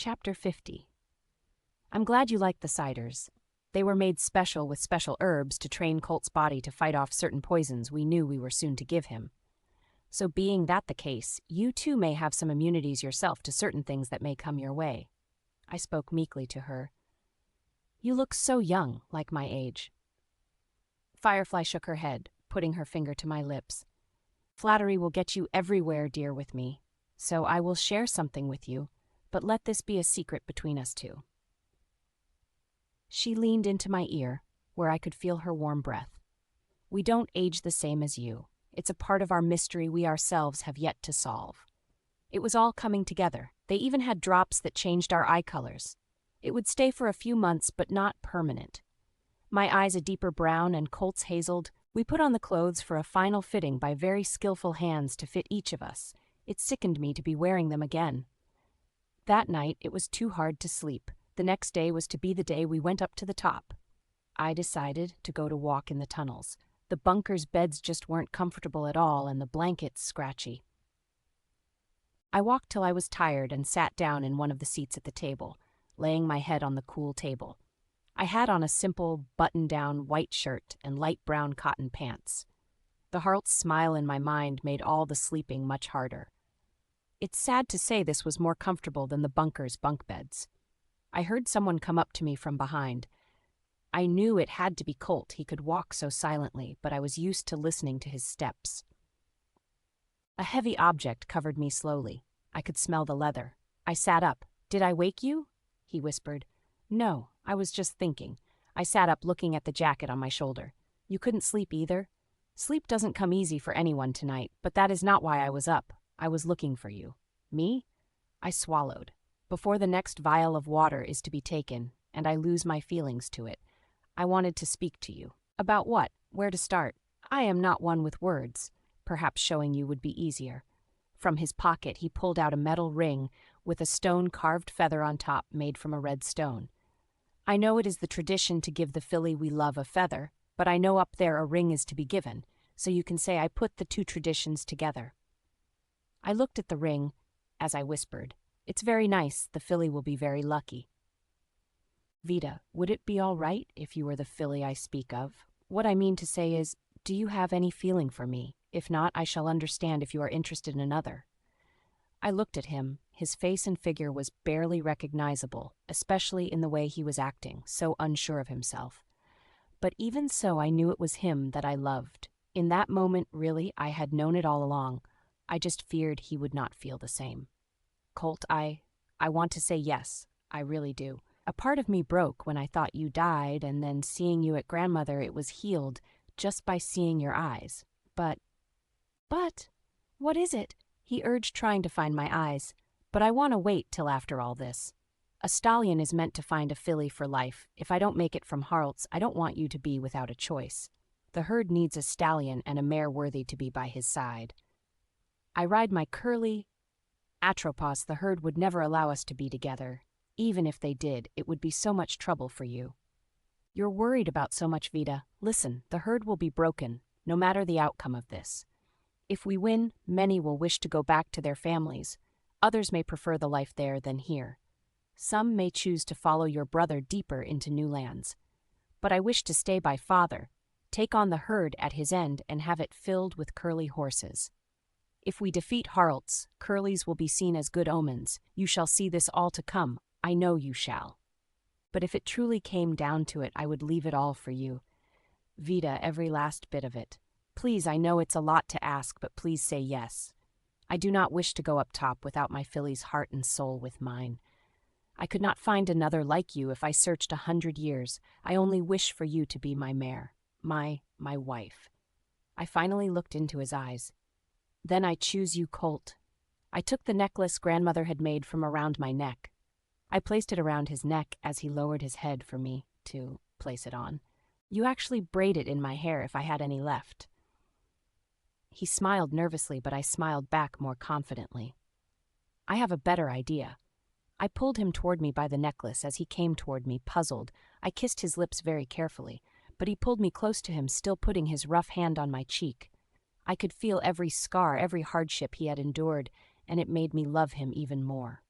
Chapter 50. I'm glad you liked the ciders. They were made special with special herbs to train Colt's body to fight off certain poisons we knew we were soon to give him. So being that the case, you too may have some immunities yourself to certain things that may come your way. I spoke meekly to her. You look so young, like my age. Firefly shook her head, putting her finger to my lips. Flattery will get you everywhere, dear, with me, so I will share something with you, but let this be a secret between us two. She leaned into my ear, where I could feel her warm breath. We don't age the same as you. It's a part of our mystery we ourselves have yet to solve. It was all coming together. They even had drops that changed our eye colors. It would stay for a few months, but not permanent. My eyes a deeper brown and Colt's hazled. We put on the clothes for a final fitting by very skillful hands to fit each of us. It sickened me to be wearing them again. That night, it was too hard to sleep. The next day was to be the day we went up to the top. I decided to go to walk in the tunnels. The bunker's beds just weren't comfortable at all, and the blankets scratchy. I walked till I was tired and sat down in one of the seats at the table, laying my head on the cool table. I had on a simple, button-down white shirt and light brown cotton pants. The Hart's smile in my mind made all the sleeping much harder. It's sad to say this was more comfortable than the bunker's bunk beds. I heard someone come up to me from behind. I knew it had to be Colt, he could walk so silently, but I was used to listening to his steps. A heavy object covered me slowly. I could smell the leather. I sat up. Did I wake you? He whispered. No, I was just thinking. I sat up looking at the jacket on my shoulder. You couldn't sleep either? Sleep doesn't come easy for anyone tonight, but that is not why I was up. I was looking for you. Me? I swallowed. Before the next vial of water is to be taken, and I lose my feelings to it, I wanted to speak to you. About what? Where to start? I am not one with words. Perhaps showing you would be easier. From his pocket he pulled out a metal ring with a stone-carved feather on top made from a red stone. I know it is the tradition to give the filly we love a feather, but I know up there a ring is to be given, so you can say I put the two traditions together. I looked at the ring as I whispered, It's very nice, the filly will be very lucky. Vida, would it be all right if you were the filly I speak of? What I mean to say is, do you have any feeling for me? If not, I shall understand if you are interested in another. I looked at him. His face and figure was barely recognizable, especially in the way he was acting, so unsure of himself. But even so, I knew it was him that I loved. In that moment, really, I had known it all along. I just feared he would not feel the same. Colt, I want to say yes, I really do. A part of me broke when I thought you died, and then seeing you at grandmother, it was healed just by seeing your eyes. But, what is it? He urged, trying to find my eyes. But I want to wait till after all this. A stallion is meant to find a filly for life. If I don't make it from Hart's, I don't want you to be without a choice. The herd needs a stallion and a mare worthy to be by his side. I ride my curly Atropos. The herd would never allow us to be together. Even if they did, it would be so much trouble for you. You're worried about so much, Vida. Listen, the herd will be broken, no matter the outcome of this. If we win, many will wish to go back to their families. Others may prefer the life there than here. Some may choose to follow your brother deeper into new lands. But I wish to stay by father, take on the herd at his end and have it filled with curly horses. If we defeat Hart's, curlies will be seen as good omens. You shall see this all to come. I know you shall. But if it truly came down to it, I would leave it all for you. Vida, every last bit of it. Please, I know it's a lot to ask, but please say yes. I do not wish to go up top without my filly's heart and soul with mine. I could not find another like you if I searched 100 years. I only wish for you to be my mare, my wife. I finally looked into his eyes. Then I choose you, Colt. I took the necklace grandmother had made from around my neck. I placed it around his neck as he lowered his head for me to place it on. You actually braid it in my hair if I had any left. He smiled nervously, but I smiled back more confidently. I have a better idea. I pulled him toward me by the necklace as he came toward me, puzzled. I kissed his lips very carefully, but he pulled me close to him, still putting his rough hand on my cheek. I could feel every scar, every hardship he had endured, and it made me love him even more.